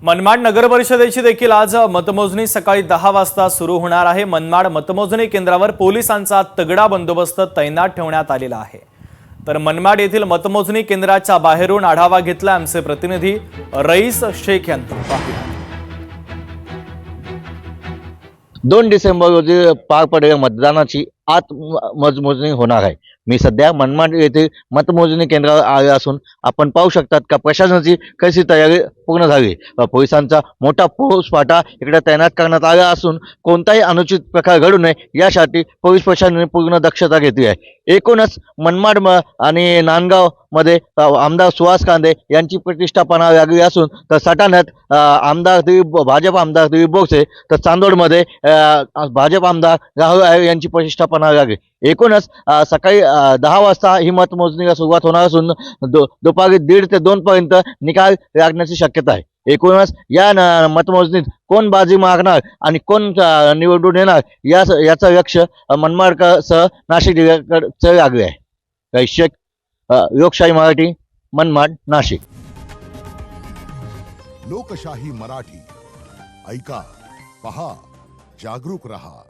मनमाड नगर परिषदेची देखील आज मतमोजणी सकाळी 10 वाजता सुरू होणार आहे। मनमाड मतमोजणी केंद्रावर पोलिसांचा तगडा बंदोबस्त तैनात ठेवण्यात आलेला आहे। तर मनमाड येथील मतमोजणी केंद्राच्या बाहेरून आढावा घेतला आमचे प्रतिनिधी रईस शेख यांनी। 2 डिसेंबर रोजी पार पडलेल्या मतदानाची आत मतमोजणी होणार आहे। मी सध्या मनमाड येथे मतमोजणी केंद्रावर आले असून आपण पाहू शकतात का प्रशासनाची कशी तयारी पूर्ण झाली। पोलिसांचा मोठा फौजफाटा इकडे तैनात करण्यात आला असून कोणताही अनुचित प्रकार घडू नये यासाठी पोलीस प्रशासनाने पूर्ण दक्षता घेतली आहे। एकूणच मनमाड आणि नांदगाव मध्ये आमदार सुहास कांदे यांची प्रतिष्ठापना लागली असून तर सटाण्यात भाजप आमदार दिलीप बोरसे तर चांदोडमध्ये भाजप आमदार राहुल आहेर यांची प्रतिष्ठापना लागली। एकूणच सकाळी 10 वाजता ही मतमोजणीला सुरुवात होणार असून दुपारी 1:30 ते 2 पर्यंत निकाल लागण्याची शक्यता आहे। एकूणच या मतमोजणीत कोण बाजी मारणार आणि कोण निवडून येणार याचं लक्ष मनमाडसह नाशिक जिल्ह्याकडे लागले आहे। रईस शेख, लोकशाही मराठी, मनमाड, नाशिक। लोकशाही मराठी ऐका, पहा, जागरूक रहा।